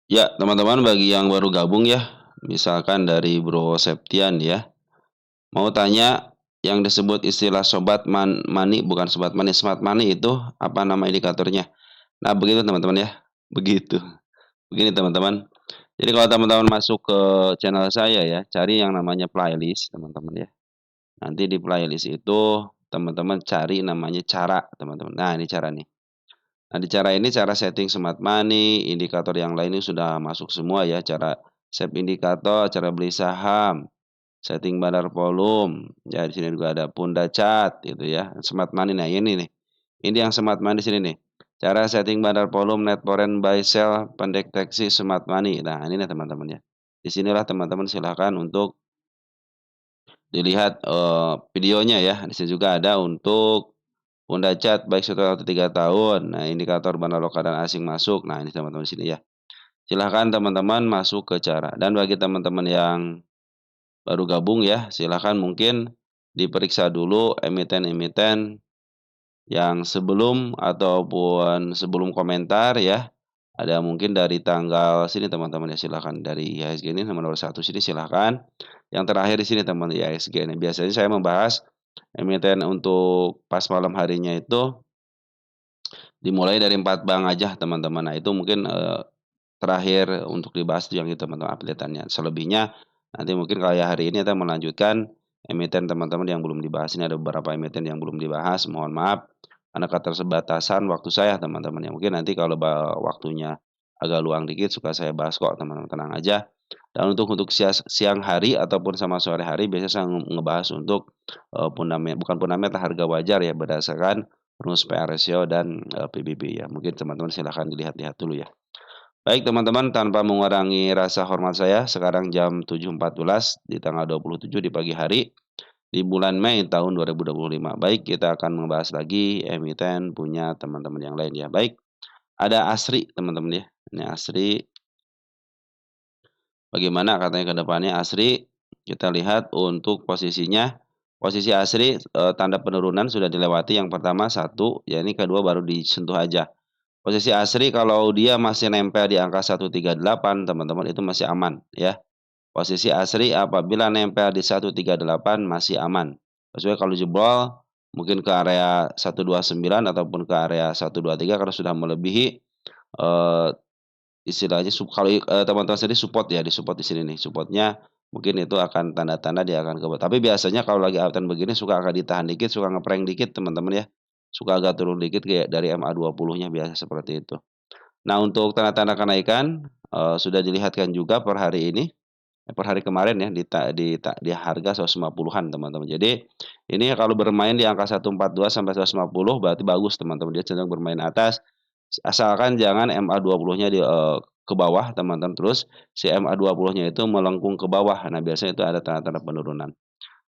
Ya, teman-teman bagi yang baru gabung ya, misalkan dari Bro Septian ya, mau tanya yang disebut istilah sobat money bukan sobat money, smart money itu apa nama indikatornya? Nah, begitu teman-teman ya. Begitu. Begini teman-teman. Jadi kalau teman-teman masuk ke channel saya ya, cari yang namanya playlist teman-teman ya. Nanti di playlist itu teman-teman cari namanya cara teman-teman. Nah, ini cara nih. Nah, di cara ini cara setting smart money, indikator yang lainnya sudah masuk semua ya, cara save indikator, cara beli saham, setting bandar volume, ya di sini juga ada Punda Chat gitu ya, smart money. Nah, ini nih. Ini yang smart money di sini nih. Cara setting bandar volume, net foreign buy sell, pendeteksi smart money. Nah, ini nih teman-teman ya. Di sinilah teman-teman silahkan untuk dilihat videonya ya. Di sini juga ada untuk Punda Chat baik 1 atau 3 tahun. Nah, indikator mana lokal dan asing masuk. Nah, ini teman-teman di sini ya. Silahkan teman-teman masuk ke cara. Dan bagi teman-teman yang baru gabung ya, silahkan mungkin diperiksa dulu emiten-emiten yang sebelum ataupun sebelum komentar ya. Ada mungkin dari tanggal sini teman-teman ya, silahkan dari IHSG ini nomor 1 sini silahkan. Yang terakhir di sini teman IHSG ini. Biasanya saya membahas emiten untuk pas malam harinya itu dimulai dari 4 bank aja teman-teman. Nah itu mungkin, terakhir untuk dibahas yang itu teman-teman update-annya. Selebihnya nanti mungkin kayak hari ini kita melanjutkan emiten teman-teman yang belum dibahas. Ini ada beberapa emiten yang belum dibahas, mohon maaf karena keterbatasan waktu saya teman-teman ya. Mungkin nanti kalau waktunya agak luang dikit suka saya bahas kok teman-teman, tenang aja. Dan untuk siang hari ataupun sama sore hari biasanya saya ngebahas untuk, bukan fundamental, harga wajar ya berdasarkan rumus PR ratio dan, PBB ya. Mungkin teman-teman silahkan dilihat-lihat dulu ya. Baik teman-teman, tanpa mengurangi rasa hormat saya, sekarang jam 7.14 di tanggal 27 di pagi hari, di bulan Mei tahun 2025. Baik, kita akan membahas lagi emiten punya teman-teman yang lain ya. Baik, ada Asri teman-teman ya. Ini Asri, bagaimana katanya ke depannya Asri? Kita lihat untuk posisinya, posisi Asri, tanda penurunan sudah dilewati yang pertama satu, ya ini kedua baru disentuh aja. Posisi Asri kalau dia masih nempel di angka 138 teman-teman itu masih aman ya. Posisi Asri apabila nempel di 138 masih aman. Kecuali kalau jebol mungkin ke area 129 ataupun ke area 123 karena sudah melebihi, eee, istilahnya kalau, teman-teman sendiri support ya, di-support di sini nih, supportnya mungkin itu akan tanda-tanda dia akan tapi biasanya kalau lagi uptrend begini suka agak ditahan dikit, suka ngeprank dikit teman-teman ya. Suka agak turun dikit kayak dari MA20-nya biasa seperti itu. Nah, untuk tanda-tanda kenaikan, sudah dilihatkan juga per hari ini, per hari kemarin ya di harga 150-an teman-teman. Jadi, ini kalau bermain di angka 142 sampai 150 berarti bagus teman-teman, dia cenderung bermain atas, asalkan jangan MA20-nya ke bawah teman-teman, terus si MA20-nya itu melengkung ke bawah. Nah, biasanya itu ada tanda-tanda penurunan.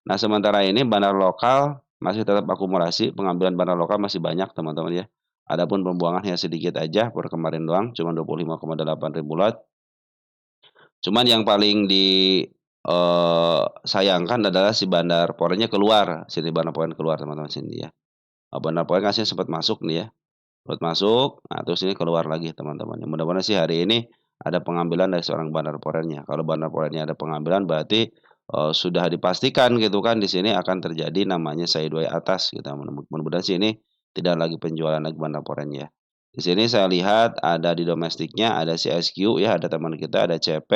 Nah, sementara ini bandar lokal masih tetap akumulasi, pengambilan bandar lokal masih banyak teman-teman ya. Adapun pembuangan hanya sedikit aja per kemarin doang, cuma 25,8 ribu lot. Cuman yang paling sayangkan adalah si bandar Porennya keluar, sini bandar Poren keluar teman-teman sini ya. Bandar Poren kan sini sempat masuk nih ya, sempat masuk, nah terus ini keluar lagi teman-teman. Ya mudah-mudahan sih hari ini ada pengambilan dari seorang bandar Porennya. Kalau bandar Porennya ada pengambilan berarti, sudah dipastikan gitu kan di sini akan terjadi namanya sideways atas gitu. Mudah-mudahan sih ini tidak lagi penjualan lagi bandar Porennya. Di sini saya lihat ada di domestiknya ada CSQ ya, ada teman kita, ada CP,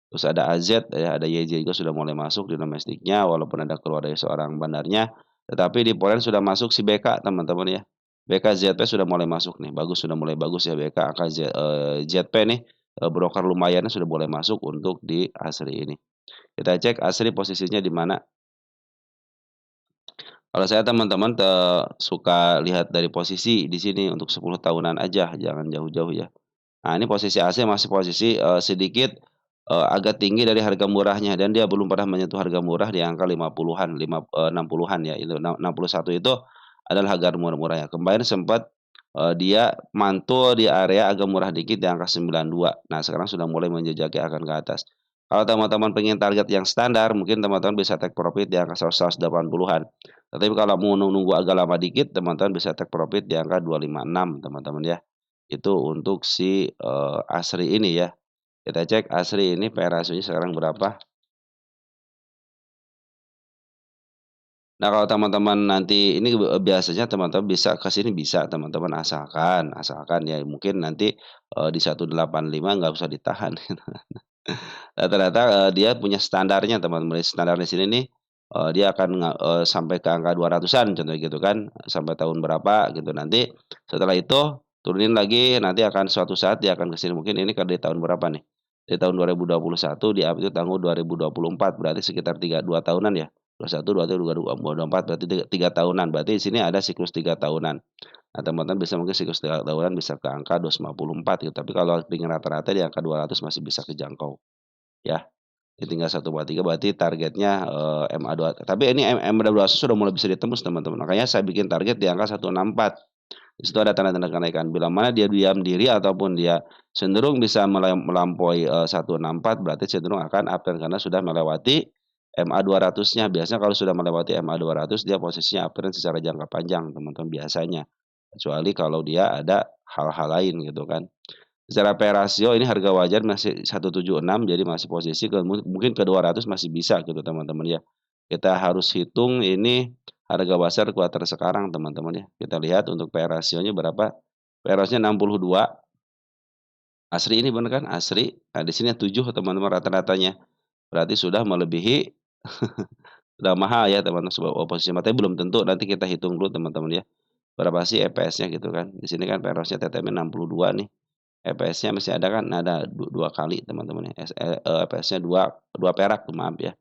terus ada AZ ya, ada YJ juga sudah mulai masuk di domestiknya walaupun ada keluar dari seorang bandarnya, tetapi di Poland sudah masuk si BK teman-teman ya. BKZP sudah mulai masuk nih, bagus sudah mulai bagus ya BK angka ZP nih, broker lumayan sudah mulai masuk untuk di Asri ini. Kita cek Asri posisinya di mana. Kalau saya teman-teman suka lihat dari posisi di sini untuk 10 tahunan aja, jangan jauh-jauh ya. Nah, ini posisi AC masih posisi, sedikit, agak tinggi dari harga murahnya dan dia belum pernah menyentuh harga murah di angka 50-an, 60-an ya, itu 61 itu adalah harga murah-murahnya. Kemarin sempat, dia mantul di area agak murah dikit di angka 92. Nah, sekarang sudah mulai menjejaki akan ke atas. Kalau teman-teman pengen target yang standar, mungkin teman-teman bisa take profit di angka 180-an. Tetapi kalau mau nunggu agak lama dikit, teman-teman bisa take profit di angka 256 teman-teman ya. Itu untuk si, Asri ini ya. Kita cek Asri ini PE rasionya sekarang berapa. Nah, kalau teman-teman nanti ini biasanya teman-teman bisa ke sini bisa teman-teman asalkan ya mungkin nanti, di 185 nggak usah ditahan. Rata-rata, dia punya standarnya teman-teman, standar di sini nih, dia akan sampai ke angka 200-an contohnya gitu kan, sampai tahun berapa gitu. Nanti setelah itu turunin lagi, nanti akan suatu saat dia akan ke sini, mungkin ini kan di tahun berapa nih, di tahun 2021 di itu tahun 2024 berarti sekitar 2 tahunan ya, 21, 22, 23, 24 berarti 3 tahunan, berarti di sini ada siklus 3 tahunan. Nah, teman-teman bisa mungkin siklus 3 tahunan bisa ke angka 254 gitu, tapi kalau pengen rata-rata di angka 200 masih bisa kejangkau, ya. Tinggal 1,3 berarti targetnya, MA2 tapi ini MA200 sudah mulai bisa ditembus teman-teman, makanya saya bikin target di angka 164. Di situ ada tanda-tanda kenaikan, bila mana dia diam diri ataupun dia cenderung bisa melampaui, 164 berarti cenderung akan uptrend karena sudah melewati MA200-nya. Biasanya kalau sudah melewati MA200 dia posisinya uptrend secara jangka panjang teman-teman biasanya. Kecuali kalau dia ada hal-hal lain gitu kan. Secara P/E rasio ini harga wajar masih 176 jadi masih posisi mungkin ke 200 masih bisa gitu teman-teman ya. Kita harus hitung ini harga pasar kuartal sekarang teman-teman ya. Kita lihat untuk P/E rasionya berapa, P/E rasionya 62, Asri ini bener kan? Asri, nah di sini 7 teman-teman rata-ratanya. Berarti sudah melebihi sudah mahal ya teman-teman sebuah posisi tapi belum tentu nanti kita hitung dulu teman-teman ya. Berapa sih EPS-nya gitu kan. Di sini kan P/E rasionya TTM 62 nih. EPS-nya masih ada kan, ada 2 kali teman-teman ya, EPS-nya 2 perak tuh maaf ya.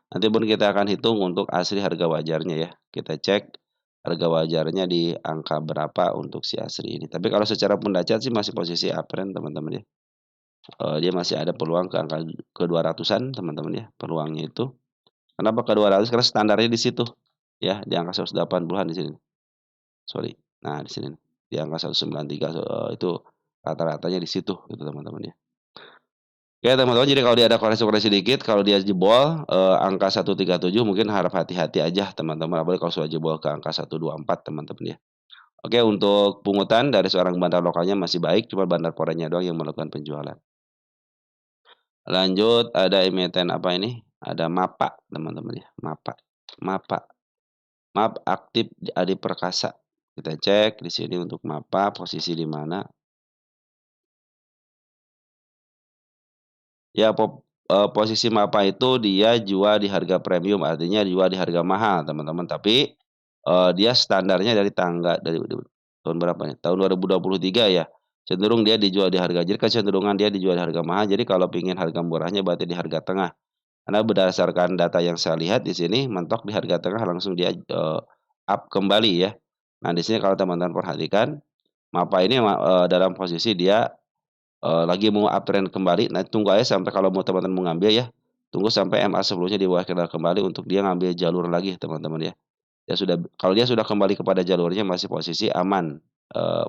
Nanti pun kita akan hitung untuk asli harga wajarnya ya. Kita cek harga wajarnya di angka berapa untuk si asli ini. Tapi kalau secara pundacet sih masih posisi uptrend teman-teman ya. Dia masih ada peluang ke angka ke 200-an teman-teman ya, peluangnya itu. Kenapa ke 200? Karena standarnya di situ ya, di angka 180-an di sini. Sorry. Nah, di sini di angka 193 itu rata-ratanya di situ gitu teman-teman ya. Oke teman-teman, jadi kalau dia ada koreksi-koreksi dikit, kalau dia jebol, angka 137 mungkin harap hati-hati aja teman-teman, apalagi kalau sudah jebol ke angka 124 teman-teman ya. Oke, untuk pungutan dari seorang bandar lokalnya masih baik, cuma bandar foreign-nya doang yang melakukan penjualan. Lanjut ada emiten apa ini, ada MAPA teman-teman ya, MAPA MAPA MAP aktif di Adi Perkasa. Kita cek di sini untuk MAPA posisi di mana. Ya posisi MAPA itu dia jual di harga premium, artinya jual di harga mahal teman-teman, tapi, dia standarnya dari tahun berapa nih, tahun 2023 ya, cenderung dia dijual di harga jadi kecenderungan dia dijual di harga mahal, jadi kalau pengen harga murahnya berarti di harga tengah. Karena berdasarkan data yang saya lihat di sini mentok di harga tengah langsung dia, up kembali ya. Nah di sini kalau teman-teman perhatikan, MAPA ini dalam posisi dia lagi mau uptrend kembali, nah tunggu aja sampai kalau mau teman-teman mau ngambil ya, tunggu sampai MA10-nya di bawah candle kembali untuk dia ngambil jalur lagi teman-teman ya. Kalau dia sudah kembali kepada jalurnya masih posisi aman,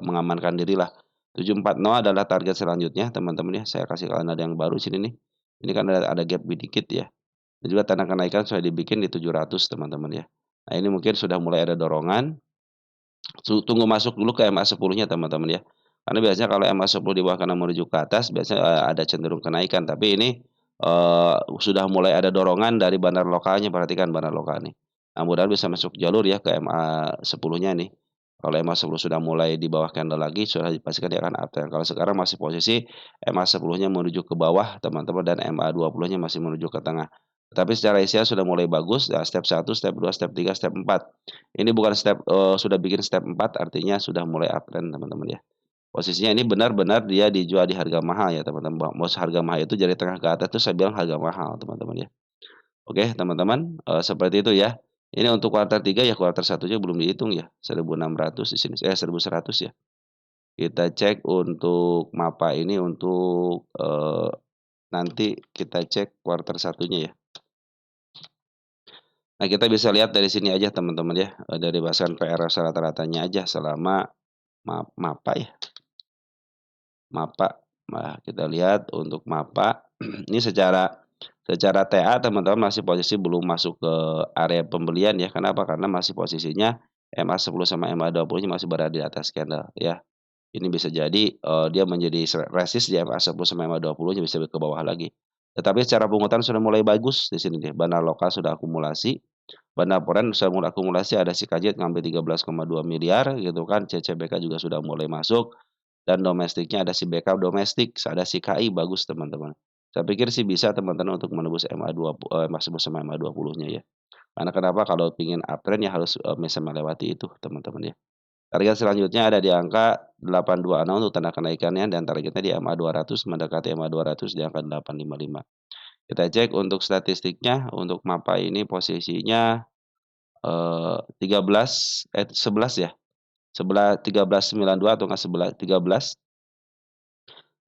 mengamankan dirilah. 740 adalah target selanjutnya teman-teman ya, saya kasih kalian ada yang baru sini nih. Ini kan ada gap dikit ya, dan juga tanda kenaikan sudah dibikin di 700 teman-teman ya. Nah ini mungkin sudah mulai ada dorongan, tunggu masuk dulu ke MA10-nya teman-teman ya. Karena biasanya kalau MA10 di bawah kanan menuju ke atas biasanya, ada cenderung kenaikan, tapi ini, sudah mulai ada dorongan dari bandar lokalnya, perhatikan bandar lokal nih. Nah mudah-mudahan bisa masuk jalur ya ke MA10-nya nih. Kalau MA10 sudah mulai di bawah candle lagi, sudah dipastikan dia akan uptrend. Kalau sekarang masih posisi MA10-nya menuju ke bawah teman-teman dan MA20-nya masih menuju ke tengah. Tapi secara isinya sudah mulai bagus, ya step 1, step 2, step 3, step 4. Ini bukan step sudah bikin step 4 artinya sudah mulai uptrend teman-teman ya. Posisinya ini benar-benar dia dijual di harga mahal ya teman-teman, bos harga mahal itu dari tengah ke atas itu saya bilang harga mahal teman-teman ya. Oke teman-teman, seperti itu ya. Ini untuk kuartal 3 ya, kuartal 1-nya belum dihitung ya, 1.600 di sini 1.100 ya. Kita cek untuk MAPA ini untuk, nanti kita cek kuartal 1-nya ya. Nah, kita bisa lihat dari sini aja teman-teman ya, dari bahasan PRS rata-ratanya aja selama MAPA ya, MAPA. Nah, kita lihat untuk MAPA, ini secara secara TA teman-teman masih posisi belum masuk ke area pembelian ya, kenapa? Karena masih posisinya MA10 sama MA20-nya masih berada di atas candle ya. Ini bisa jadi, dia menjadi resist di MA10 sampai MA20-nya bisa ke bawah lagi. Tetapi secara pungutan sudah mulai bagus di sini nih, bandar lokal sudah akumulasi, bandar foreign sudah mulai akumulasi, ada si KJ ngambil 13,2 miliar gitu kan, CCBK juga sudah mulai masuk, dan domestiknya ada si BK domestik, ada si KI bagus teman-teman. Saya pikir sih bisa teman-teman untuk menembus MA10 sama MA20-nya ya. Karena kenapa, kalau ingin uptrend ya harus, bisa melewati itu teman-teman ya. Target selanjutnya ada di angka 826 untuk tanda kenaikannya, dan targetnya di MA200 mendekati MA200 di angka 855. Kita cek untuk statistiknya, untuk MAPA ini posisinya, 11 ya, 1392 atau enggak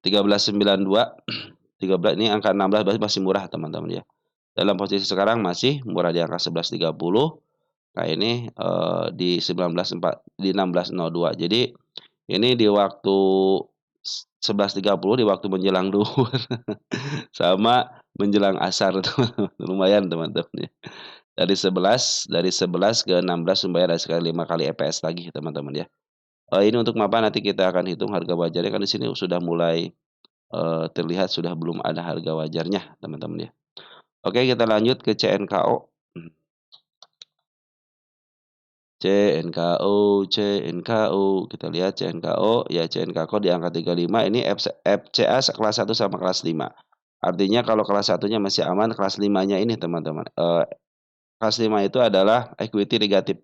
1392, 13 ini angka 16 berarti masih murah teman-teman ya. Dalam posisi sekarang masih murah di angka 1130. Nah ini, di 1602. Jadi ini di waktu 11.30, di waktu menjelang duhur sama menjelang asar teman-teman, lumayan teman-teman ya. Dari 11 ke 16 lumayan, ada sekali 5 kali EPS lagi teman-teman ya. Ini untuk MAPA nanti kita akan hitung harga wajarnya, kan di sini sudah mulai, terlihat sudah belum ada harga wajarnya teman-teman ya. Oke, kita lanjut ke CNKO. CNKO, kita lihat CNKO, ya CNKO di angka 35, ini FCA kelas 1 sama kelas 5. Artinya kalau kelas 1-nya masih aman, kelas 5-nya ini teman-teman, kelas 5 itu adalah equity negatif.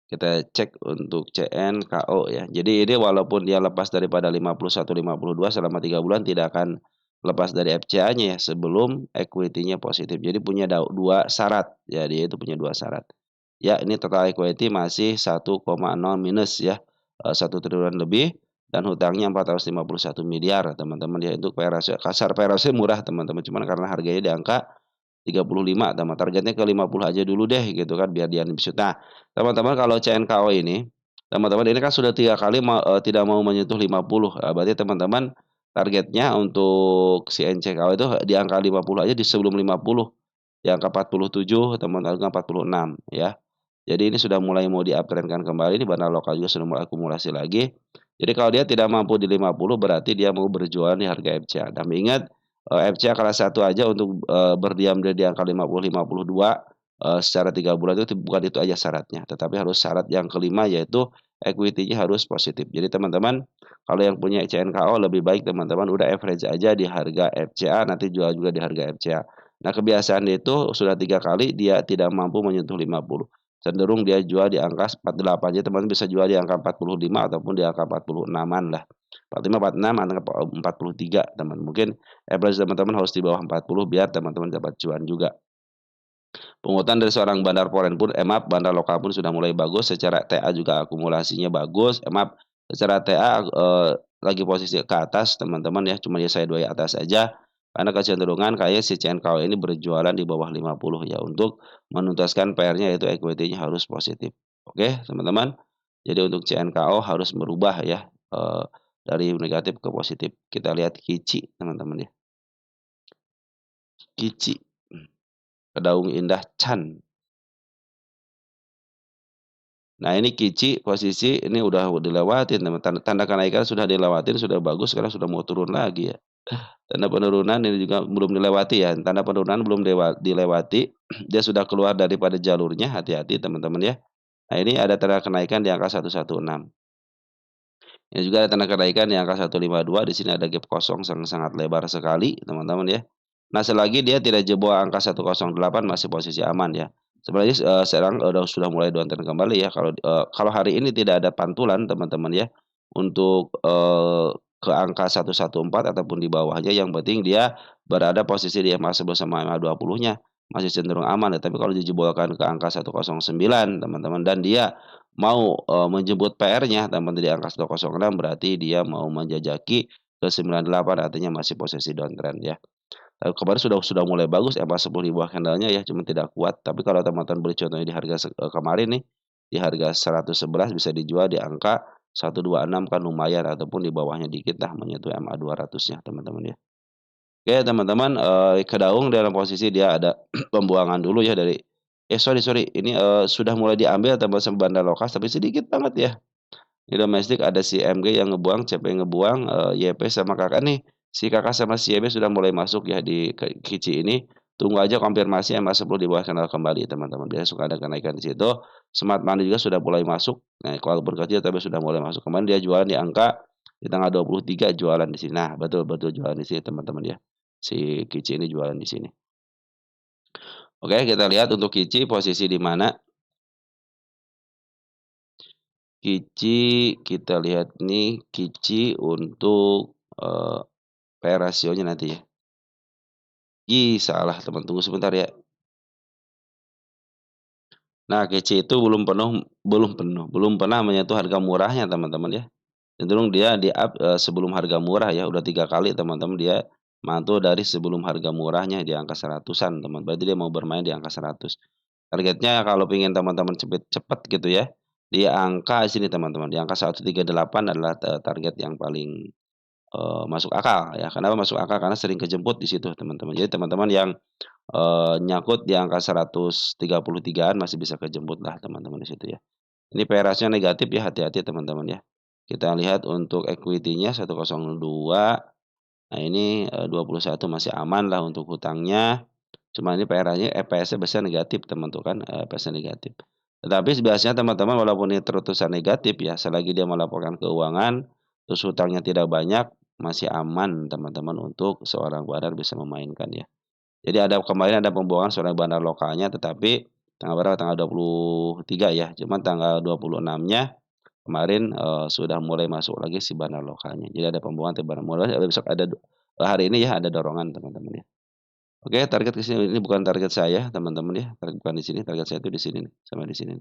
Kita cek untuk CNKO ya. Jadi ini walaupun dia lepas daripada 51, 52 selama 3 bulan, tidak akan lepas dari FCA-nya ya sebelum equity-nya positif. Jadi punya 2 syarat ya, dia itu punya 2 syarat. Ya, ini total equity masih 1,0 minus ya, 1 triliun lebih, dan hutangnya 451 miliar teman-teman ya. Untuk PE ratio, kasar PE ratio murah teman-teman, cuman karena harganya di angka 35, targetnya ke 50 aja dulu deh gitu kan, biar dia lebih. Nah, teman-teman kalau CNKO ini, teman-teman ini kan sudah 3 kali tidak mau menyentuh 50, berarti teman-teman targetnya untuk si NCKO itu di angka 50 aja, di sebelum 50, di angka 47, teman-teman, 46 ya. Jadi ini sudah mulai mau di-uptrend-kan kembali, di bandar lokal juga sudah mulai akumulasi lagi. Jadi kalau dia tidak mampu di 50, berarti dia mau berjualan di harga FCA. Dan ingat, FCA kelas 1 aja untuk, berdiam di angka 50, 52, secara 3 bulan itu bukan itu aja syaratnya, tetapi harus syarat yang kelima, yaitu equity-nya harus positif. Jadi teman-teman, kalau yang punya CNKO lebih baik teman-teman udah average aja di harga FCA, nanti jual juga di harga FCA. Nah, kebiasaan dia itu sudah 3 kali dia tidak mampu menyentuh 50. Cenderung dia jual di angka 48, jadi teman-teman bisa jual di angka 45 ataupun di angka 46-an lah. 45, 46, angka 43 teman. Mungkin average teman-teman harus di bawah 40 biar teman-teman dapat cuan juga. Pungutan dari seorang bandar foreign pun, maaf, bandar lokal pun sudah mulai bagus, secara TA juga akumulasinya bagus, maaf, secara TA, lagi posisi ke atas teman-teman ya, cuma dia saya dua atas aja, karena kecenderungan kayak si CNKO ini berjualan di bawah 50 ya, untuk menuntaskan PR-nya, yaitu equity-nya harus positif. Oke teman-teman, jadi untuk CNKO harus merubah ya, dari negatif ke positif. Kita lihat KICI teman-teman ya, KICI, Kedaung Indah Chan. Nah ini KICI posisi ini udah dilewatin teman, tanda kenaikan sudah dilewatin, sudah bagus, sekarang sudah mau turun lagi ya. Tanda penurunan ini juga belum dilewati ya, tanda penurunan belum dilewati, dia sudah keluar daripada jalurnya, hati-hati teman-teman ya. Nah ini ada tanda kenaikan di angka 116. Ini juga ada tanda kenaikan di angka 152, di sini ada gap kosong yang sangat lebar sekali teman-teman ya. Nah selagi dia tidak jebol angka 108, masih posisi aman ya. Sebenarnya, sekarang sudah mulai downtrend kembali ya, kalau hari ini tidak ada pantulan teman-teman ya, untuk, ke angka 114 ataupun di bawahnya, yang penting dia berada posisi di MA11 sama MA20-nya, masih cenderung aman ya. Tapi kalau dijebolkan ke angka 109 teman-teman, dan dia mau, menjemput PR-nya teman-teman di angka 106, berarti dia mau menjajaki ke 98, artinya masih posisi downtrend ya. Kemarin sudah mulai bagus MA10 di bawah candle-nya ya, cuman tidak kuat. Tapi kalau teman-teman beli contohnya di harga kemarin nih, di harga 111 bisa dijual di angka 126, kan lumayan, ataupun di bawahnya dikit lah menyentuh MA200-nya teman-teman ya. Oke teman-teman, Kedaung dalam posisi dia ada pembuangan dulu ya dari, sorry, ini, sudah mulai diambil teman sama bandar lokal, tapi sedikit banget ya. Di domestik ada si MG yang ngebuang, CP yang ngebuang, YP sama Kakak nih, si Kakak sama si YP sudah mulai masuk ya di Kici ini, tunggu aja konfirmasi MA10 di bawah kanal kembali teman-teman, biasanya suka ada kenaikan di situ. Smart Money juga sudah mulai masuk, nah walaupun kecil tapi sudah mulai masuk. Kemarin dia jualan di angka di tanggal 23 jualan di sini. Nah, betul betul jualan di sini teman-teman ya. Si Kici ini jualan di sini. Oke, kita lihat untuk Kici posisi di mana. Kici kita lihat nih, Kici untuk, PE rasionya nanti ya. Ih, salah teman, tunggu sebentar ya. Nah, Kici itu belum pernah menyentuh harga murahnya teman-teman ya. Cenderung dia di-up, sebelum harga murah ya, udah 3 kali teman-teman dia mantul dari sebelum harga murahnya di angka seratusan teman, berarti dia mau bermain di angka 100. Targetnya kalau pengen teman-teman cepet gitu ya, di angka sini teman-teman, di angka 138 adalah target yang paling, masuk akal ya. Kenapa masuk akal? Karena sering kejemput di situ teman-teman. Jadi teman-teman yang, nyangkut di angka 133-an masih bisa kejemput lah teman-teman di situ ya. Ini PE rasio negatif ya, hati-hati teman-teman ya. Kita lihat untuk equity-nya 102, nah ini, 21 masih aman lah untuk hutangnya. Cuma ini EPS-nya biasanya negatif teman tuh kan, EPS-nya negatif. Tetapi biasanya teman-teman walaupun ini tertulisan negatif ya, selagi dia melaporkan keuangan, terus hutangnya tidak banyak, masih aman teman-teman untuk seorang bandar bisa memainkan ya. Jadi kemarin ada pembuangan seorang bandar lokalnya, tetapi tanggal berapa? Tanggal 23 ya, cuman tanggal 26-nya kemarin, sudah mulai masuk lagi si bandar lokalnya. Jadi ada pembuangan di bandar mulai besok ada hari ini ya ada dorongan teman-teman ya. Oke, target ke sini ini bukan target saya teman-teman ya, bukan di sini, target saya itu di sini nih, sama di sini.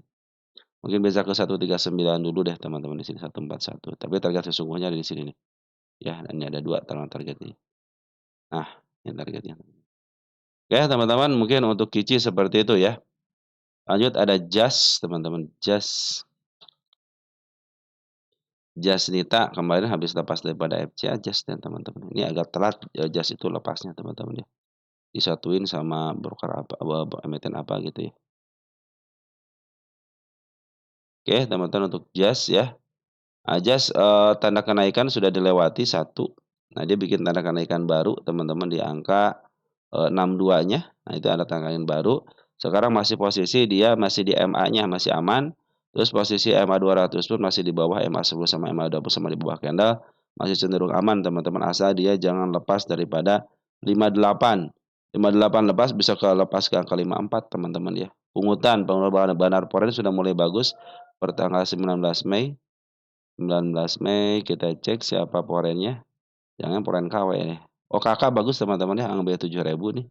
Mungkin bisa ke 139 dulu deh teman-teman di sini, 141, tapi target sesungguhnya ada di sini nih. Ya, dan ini ada 2 targetnya. Nah, ini targetnya. Oke teman-teman, mungkin untuk Kici seperti itu ya. Lanjut ada Jas teman-teman, Jas Nita kemarin habis lepas daripada FCA Jas dan teman-teman. Ini agak telat, Jas itu lepasnya teman-teman ya. Disatuin sama broker apa, emiten apa gitu ya. Oke teman-teman untuk Jas ya. Jas, tanda kenaikan sudah dilewati satu. Nah dia bikin tanda kenaikan baru teman-teman di angka, 62-nya. Nah itu ada tanda kenaikan baru. Sekarang masih posisi dia masih di MA-nya masih aman. Terus posisi MA 200 pun masih di bawah MA 10 sama MA 20 sama di bawah candle, masih cenderung aman teman-teman, asal dia jangan lepas daripada 58. 58 lepas bisa lepas ke angka 54 teman-teman ya. Penguatan Bandar Foreign sudah mulai bagus pertanggal 19 Mei. 19 Mei kita cek siapa forennya, jangan foren KW ya. Oh Kakak bagus teman-teman ya, ambil 7.000 nih.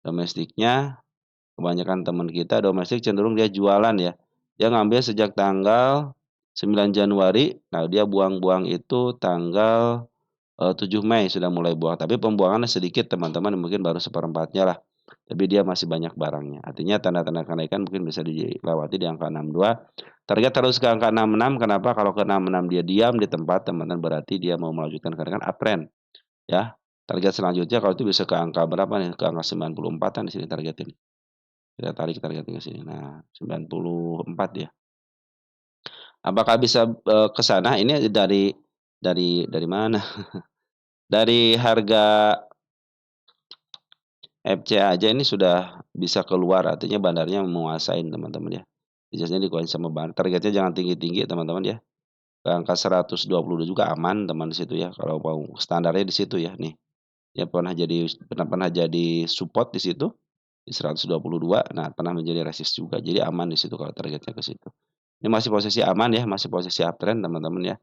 Domestiknya kebanyakan teman kita domestik cenderung dia jualan ya. Dia ngambil sejak tanggal 9 Januari, nah dia buang-buang itu tanggal, 7 Mei sudah mulai buang, tapi pembuangannya sedikit teman-teman, mungkin baru seperempatnya lah. Tapi dia masih banyak barangnya. Artinya tanda-tanda kenaikan mungkin bisa dilewati di angka 62. Target terus ke angka 66, kenapa? Kalau ke 66 dia diam di tempat teman-teman, berarti dia mau melanjutkan kenaikan uptrend ya. Target selanjutnya kalau itu bisa ke angka berapa nih? Ke angka 94-an di sini target ini. Kita tarik targetnya ke sini. Nah, 94 ya. Apakah bisa, ke sana? Ini dari mana? Dari harga FCA aja ini sudah bisa keluar, artinya bandarnya menguasain teman-teman ya. Biasanya dikuasain sama bandar, targetnya jangan tinggi-tinggi teman-teman ya. Ke angka 120 juga aman teman di situ ya, kalau mau standarnya di situ ya nih. Ya pernah jadi support di situ, di 122, nah pernah menjadi resist juga, jadi aman di situ kalau targetnya ke situ. Ini masih posisi aman ya, masih posisi uptrend teman-teman ya.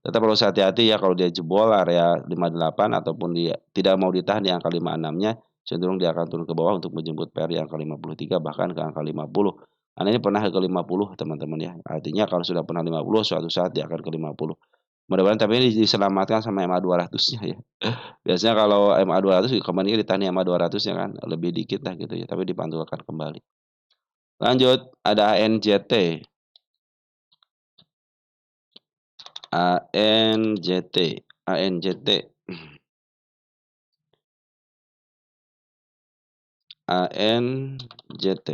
Tetap harus hati-hati ya kalau dia jebol area 58 ataupun dia tidak mau ditahan di angka 56-nya, cenderung dia akan turun ke bawah untuk menjemput pair di angka 53 bahkan ke angka 50. Karena ini pernah ke 50 teman-teman ya. Artinya kalau sudah pernah 50 suatu saat dia akan ke 50. Mudah-mudahan tapi ini diselamatkan sama MA 200-nya ya. Biasanya kalau MA 200 kemarin ditahan MA 200-nya kan lebih dikit lah gitu ya, tapi dipantulkan kembali. Lanjut ada ANJT. ANJT, ANJT, ANJT,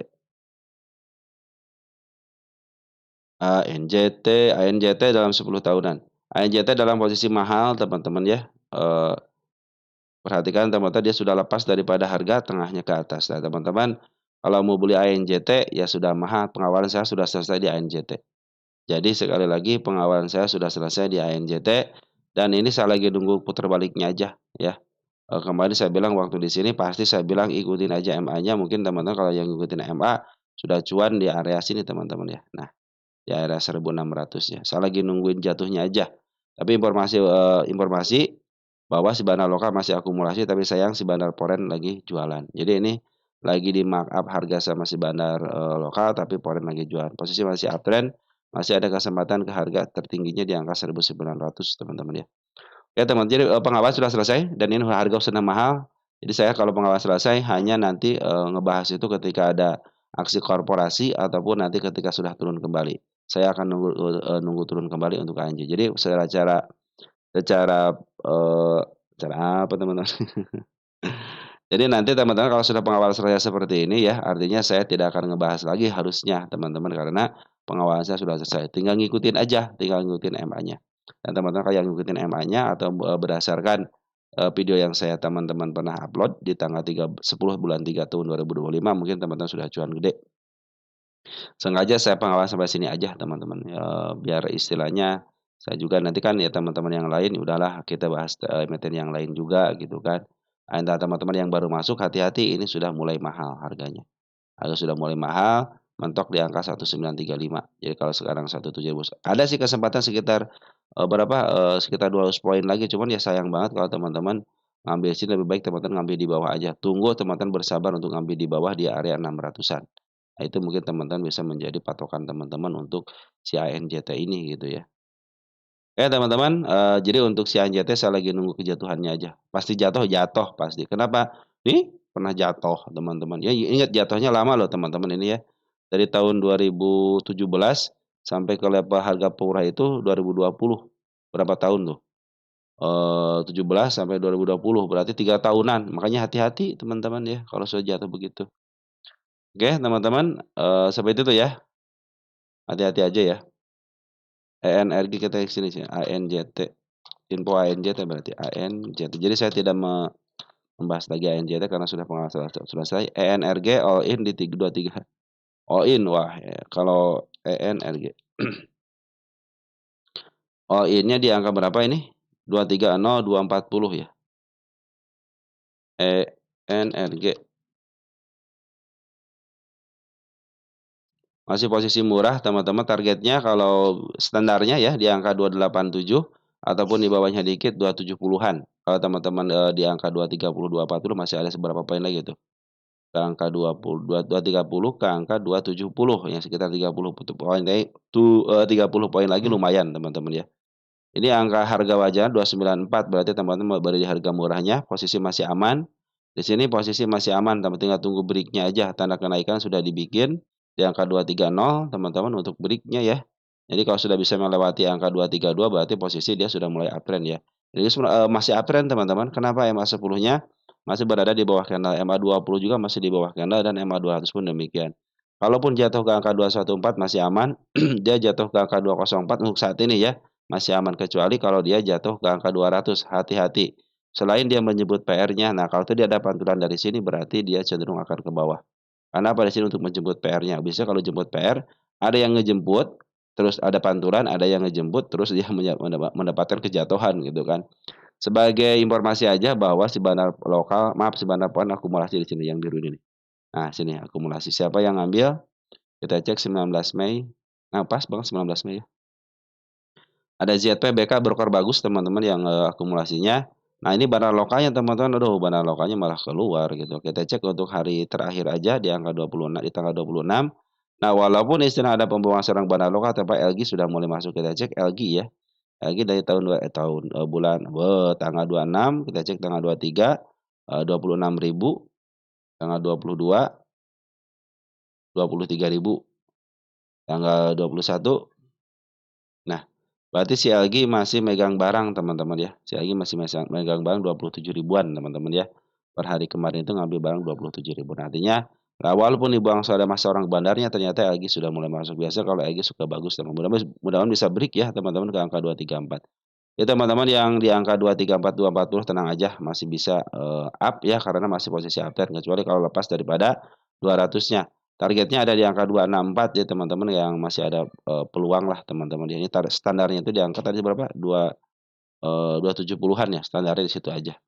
ANJT dalam 10 tahunan. ANJT dalam posisi mahal teman-teman ya, perhatikan teman-teman dia sudah lepas daripada harga tengahnya ke atas. Nah teman-teman, kalau mau beli ANJT ya sudah mahal, pengawalan saya sudah selesai di ANJT. Jadi sekali lagi pengawalan saya sudah selesai di ANJT dan ini saya lagi nunggu putar baliknya aja ya. Kemarin saya bilang waktu di sini pasti saya bilang ikutin aja MA-nya, mungkin teman-teman kalau yang ngikutin MA sudah cuan di area sini teman-teman ya. Nah, di area 1.600 ya. Saya lagi nungguin jatuhnya aja. Tapi informasi bahwa si bandar lokal masih akumulasi, tapi sayang si bandar foreign lagi jualan. Jadi ini lagi di markup harga sama si bandar lokal, tapi foreign lagi jualan. Posisi masih uptrend, masih ada kesempatan ke harga tertingginya di angka 1.900 teman-teman ya. Oke teman, jadi pengawalan sudah selesai dan ini harga sudah mahal. Jadi saya kalau pengawalan selesai hanya nanti ngebahas itu ketika ada aksi korporasi ataupun nanti ketika sudah turun kembali. Saya akan nunggu turun kembali untuk ANJ. Jadi secara secara, cara apa teman-teman? Jadi nanti teman-teman kalau sudah pengawalan selesai seperti ini ya, artinya saya tidak akan ngebahas lagi harusnya teman-teman, karena pengawalan saya sudah selesai. Tinggal ngikutin aja, tinggal ngikutin MA-nya. Dan teman-teman kalau yang ngikutin MA-nya atau, berdasarkan, video yang saya teman-teman pernah upload di tanggal 10 bulan 3 tahun 2025, mungkin teman-teman sudah cuan gede. Sengaja saya pengawalan sampai sini aja teman-teman, biar istilahnya saya juga nanti kan ya teman-teman yang lain, ya udahlah kita bahas, emiten yang lain juga gitu kan. Entah teman-teman yang baru masuk hati-hati ini sudah mulai mahal harganya. Harga sudah mulai mahal, mentok di angka 1935. Jadi kalau sekarang 17.000 ada sih kesempatan sekitar, berapa, sekitar 200 poin lagi, cuman ya sayang banget kalau teman-teman ngambil sini, lebih baik teman-teman ngambil di bawah aja. Tunggu teman-teman bersabar untuk ngambil di bawah di area 600-an. Nah itu mungkin teman-teman bisa menjadi patokan teman-teman untuk si ANJT ini gitu ya. Ya teman-teman, jadi untuk si ANJT saya lagi nunggu kejatuhannya aja. Pasti jatuh, jatuh pasti. Kenapa? Nih, pernah jatuh teman-teman. Ya ingat jatuhnya lama loh teman-teman ini ya. Dari tahun 2017 sampai ke level harga murah itu 2020. Berapa tahun tuh? 17 sampai 2020, berarti 3 tahunan. Makanya hati-hati teman-teman ya kalau sudah jatuh begitu. Oke teman-teman, seperti itu ya. Hati-hati aja ya. ENRG kita sini sih, ANJT. Info ANJT berarti ANJT. Jadi saya tidak membahas lagi ANJT karena sudah pengawasan sudah selesai. ENRG all in di 23. All in, wah ya, kalau ENRG. All in-nya di angka berapa ini? 230, 240 ya. ENRG. Masih posisi murah teman-teman, targetnya kalau standarnya ya di angka 287 ataupun di bawahnya dikit 270-an. Kalau teman-teman, di angka 230, 240 masih ada seberapa poin lagi tuh? Ke angka 230 ke angka 270 ya sekitar 30 poin lagi 30 poin lagi lumayan teman-teman ya. Ini angka harga wajar 294 berarti teman-teman baru di harga murahnya, posisi masih aman. Di sini posisi masih aman, tinggal tunggu break-nya aja, tanda kenaikan sudah dibikin di angka 230 teman-teman untuk break-nya ya. Jadi kalau sudah bisa melewati angka 232 berarti posisi dia sudah mulai uptrend ya. Jadi masih uptrend teman-teman, kenapa MA10-nya masih berada di bawah candle, MA20 juga masih di bawah candle dan MA200 pun demikian. Kalaupun jatuh ke angka 214 masih aman, dia jatuh ke angka 204 untuk saat ini ya. Masih aman kecuali kalau dia jatuh ke angka 200, hati-hati. Selain dia menyebut PR-nya, nah kalau tadi ada pantulan dari sini berarti dia cenderung akan ke bawah. Karena apa di sini untuk menjemput PR-nya? Biasanya kalau jemput PR, ada yang ngejemput, terus ada pantulan, ada yang ngejemput, terus dia mendapatkan kejatuhan gitu kan. Sebagai informasi aja bahwa si bandar lokal, maaf si bandar pohon akumulasi di sini yang biru ini nih. Nah, sini akumulasi. Siapa yang ngambil? Kita cek 19 Mei. Nah, pas banget 19 Mei ya. Ada ZPBK broker bagus teman-teman yang, akumulasinya. Nah ini bandar lokalnya teman-teman, aduh bandar lokalnya malah keluar gitu. Kita cek untuk hari terakhir aja di angka 26 di tanggal 26. Nah walaupun istilah ada pembawaan serang bandar lokal tapi LG sudah mulai masuk, kita cek LG ya. LG dari bulan tanggal 26 kita cek tanggal 23, 26.000, tanggal 22, 23.000, tanggal 21. Nah berarti si LG masih megang barang teman-teman ya, si LG masih megang barang 27 ribuan teman-teman ya. Per hari kemarin itu ngambil barang 27 ribu. Nah, artinya Nah, walaupun dibuang sudah masa orang bandarnya ternyata LG sudah mulai masuk. Biasanya kalau LG suka bagus teman, mudah-mudahan bisa break ya teman-teman ke angka 234. Ya teman-teman yang di angka 234, 240 tenang aja masih bisa, up ya karena masih posisi uptrend kecuali kalau lepas daripada 200-nya. Targetnya ada di angka 264 ya teman-teman yang masih ada, peluang lah teman-teman ya. Ini standarnya itu di angka tadi berapa? 270-an ya, standarnya di situ aja.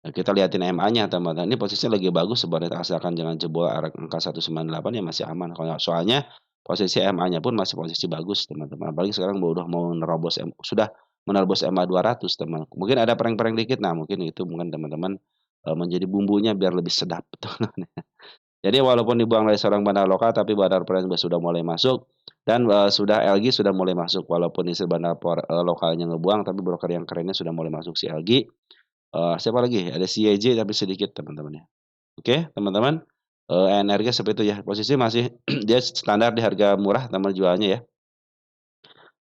Nah, kita liatin MA-nya teman-teman, ini posisinya lagi bagus sebenarnya asalkan jangan jebol angka 198 ya masih aman. Kalau soalnya posisi MA-nya pun masih posisi bagus teman-teman, apalagi sekarang udah mau nerobos sudah menerobos MA 200 teman. Mungkin ada prank-prank dikit, nah mungkin itu mungkin teman-teman, menjadi bumbunya biar lebih sedap teman-teman. Jadi walaupun dibuang dari seorang bandar lokal tapi bandar brand sudah mulai masuk dan, sudah LG sudah mulai masuk walaupun isi bandar lokalnya ngebuang tapi broker yang kerennya sudah mulai masuk si LG. Siapa lagi? Ada si YJ tapi sedikit teman-teman ya. Oke teman-teman, NRG seperti itu ya, posisi masih dia standar di harga murah teman jualnya ya,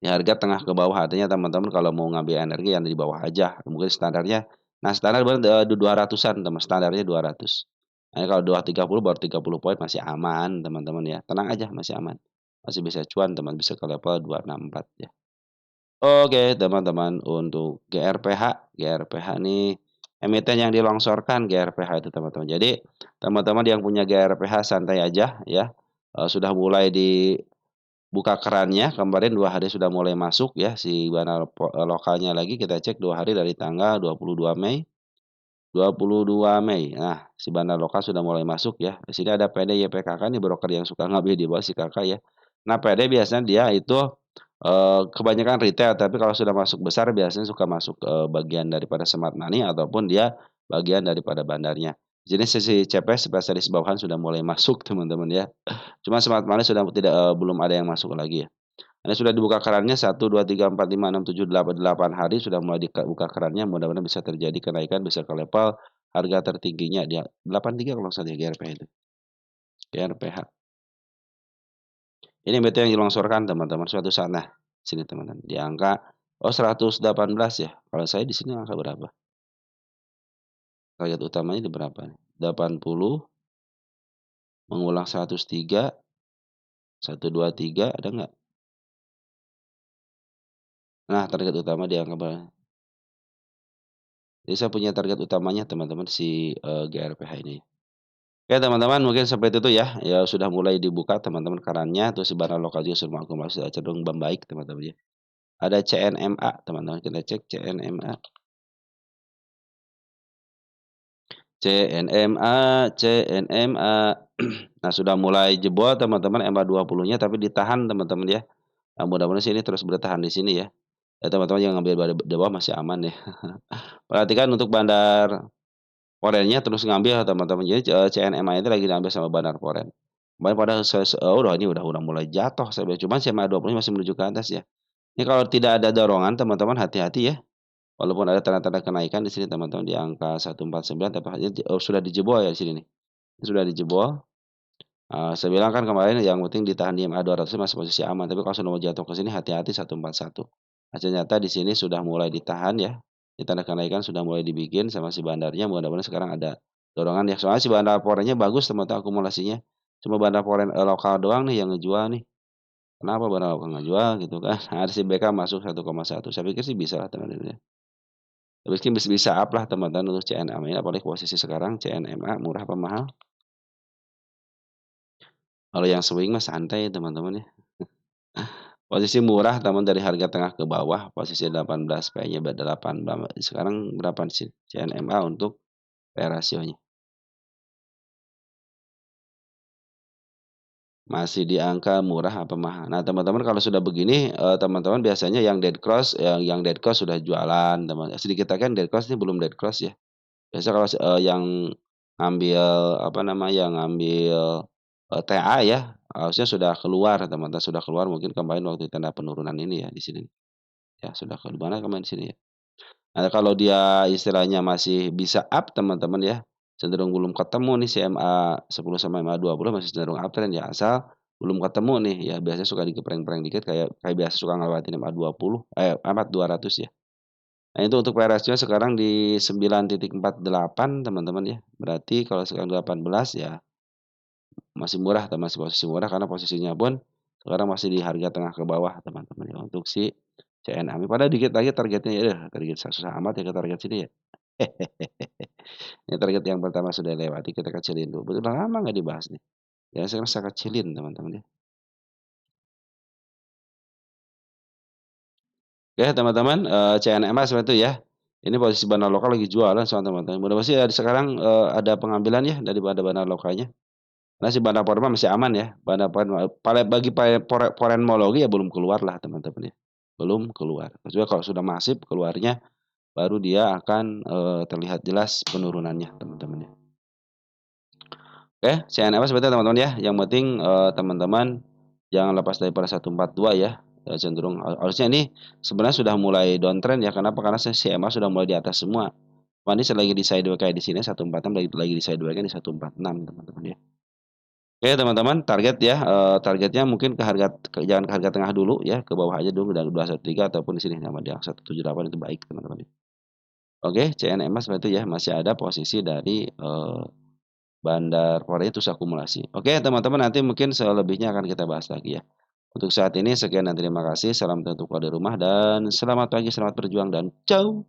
di harga tengah ke bawah artinya teman-teman kalau mau ngambil energi yang di bawah aja, mungkin standarnya nah standar baru, 200-an teman, standarnya 200. Nah kalau 230 baru 30 poin masih aman teman-teman ya, tenang aja masih aman, masih bisa cuan teman, bisa ke level 264 ya. Oke, teman-teman, untuk GRPH nih emiten yang dilongsorkan GRPH itu, teman-teman. Jadi, teman-teman yang punya GRPH santai aja ya, sudah mulai dibuka kerannya, kemarin 2 hari sudah mulai masuk ya si dana lokalnya lagi kita cek 2 hari dari tanggal 22 Mei 22 Mei. Nah, si bandar lokal sudah mulai masuk ya. Di sini ada PD YPKK nih broker yang suka ngambil di bawah si Kakak ya. Nah, PD biasanya dia itu, kebanyakan retail, tapi kalau sudah masuk besar biasanya suka masuk, bagian daripada smart money ataupun dia bagian daripada bandarnya. Jadi sisi CPS spesialis bawahan sudah mulai masuk teman-teman ya. Cuma smart money sudah tidak, belum ada yang masuk lagi ya. Ini sudah dibuka kerannya 1, 2, 3, 4, 5, 6, 7, 8 hari sudah mulai buka kerannya, mudah-mudahan bisa terjadi kenaikan bisa ke level harga tertingginya dia 83 kalau nggak salah ya GRPH itu, GRPH. Ini berarti yang dilongsorkan teman-teman suatu saat. Nah, sini teman-teman di angka 118 ya, kalau saya di sini angka berapa? Target utamanya di berapa nih? 80, mengulang 103, 123 ada nggak? Nah, target utama di angka berapa? Jadi saya punya target utamanya teman-teman si, GRPH ini. Oke teman-teman mungkin seperti itu ya, ya sudah mulai dibuka teman-teman kerannya, terus si barang lokal juga sudah mengakumulasi sudah cenderung membaik teman-teman ya. Ada CNMA teman-teman, kita cek CNMA. CNMA CNMA. Nah sudah mulai jebol teman-teman MA 20-nya tapi ditahan teman-teman ya. Nah mudah-mudahan sih ini terus bertahan di sini ya. Ya teman-teman yang ngambil di bawah masih aman ya. Perhatikan untuk bandar Forennya terus ngambil teman-teman. Jadi, CNMA itu lagi diambil sama Bandar Foren. Kemarin padahal udah ini udah mulai jatuh saya bilang, cuman CMA 20 masih menuju ke atas ya. Ini kalau tidak ada dorongan teman-teman hati-hati ya. Walaupun ada tanda-tanda kenaikan di sini teman-teman di angka 149 tapi sudah dijebol ya di sini nih. Ini sudah dijebol. Saya bilang kan kemarin yang penting ditahan di MA 200 masih posisi aman, tapi kalau sudah mau jatuh ke sini hati-hati 141. Nah, ternyata di sini sudah mulai ditahan ya. Ini tanda kenaikan sudah mulai dibikin sama si bandarnya, mudah-mudahan sekarang ada dorongan ya. Soalnya si bandar forennya bagus teman-teman akumulasinya. Cuma bandar foren, lokal doang nih yang ngejual nih. Kenapa bandar lokal ngejual gitu kan. Nah, ada si BK masuk 1,1. Saya pikir sih bisa lah teman-teman ya. Tapi mungkin bisa up lah teman-teman untuk CNMA ini apalagi posisi sekarang CNMA murah apa mahal. Kalau yang swing mah santai teman-teman ya. Posisi murah teman dari harga tengah ke bawah, posisi 18 P-nya 8 sekarang berapa sih CNMA untuk P/E rasionya? Masih di angka murah apa mahal? Nah teman-teman kalau sudah begini, teman-teman biasanya yang dead cross sudah jualan sedikit lagi kan dead cross ini belum dead cross ya. Biasa kalau yang ngambil apa namanya, yang ngambil, TA ya, harusnya sudah keluar teman-teman, sudah keluar mungkin kemarin waktu tanda penurunan ini ya di sini. Ya sudah ke mana kemarin di sini ya. Nah, kalau dia istilahnya masih bisa up teman-teman ya, cenderung belum ketemu nih si MA 10 sama MA 20 masih cenderung uptrend ya, asal belum ketemu nih ya biasanya suka digepreng-gepreng dikit kayak kayak biasa suka ngelewatin MA 20 MA 200 ya. Nah itu untuk PRS-nya sekarang di 9,48 teman-teman ya, berarti kalau sekarang 18 ya masih murah atau masih posisi murah karena posisinya pun sekarang masih di harga tengah ke bawah teman-teman ya untuk si CNAMI. Padahal dikit lagi targetnya ya, target susah amat ya ke target sini ya. Ini target yang pertama sudah lewati, kita kecilin dulu. Udah lama nggak dibahas nih. Ya sekarang saya kecilin teman-teman ya. Oke teman-teman, CNMA seperti itu ya. Ini posisi Bandar Lokal lagi jualan soalnya teman-teman. Mudah-mudahan sih sekarang, ada pengambilan ya daripada Bandar Lokalnya. Karena si Bandar Porma masih aman ya. Bandar Porma bagi Porenmologi ya belum keluar lah teman-teman ya. Belum keluar. Kecuali kalau sudah masif keluarnya, baru dia akan, terlihat jelas penurunannya teman-teman ya. Oke, CNMA seperti itu teman-teman ya. Yang penting, teman-teman jangan lepas daripada 142 ya. Cenderung harusnya ini sebenarnya sudah mulai downtrend ya. Kenapa? Karena CMA sudah mulai di atas semua. Ini lagi di sideways kayak di sini 146 lagi di sideways kan di 146 teman-teman ya. Oke teman-teman, target ya, targetnya mungkin jangan ke harga tengah dulu ya, ke bawah aja dulu dan 213 ataupun di sini sama di angka 178 itu baik teman-teman ya. Oke, CNMA seperti itu ya, masih ada posisi dari, Bandar Korea terus akumulasi. Oke teman-teman, nanti mungkin selebihnya akan kita bahas lagi ya. Untuk saat ini sekian dan terima kasih. Salam tentu keluar dari rumah dan selamat pagi, selamat berjuang dan ciao.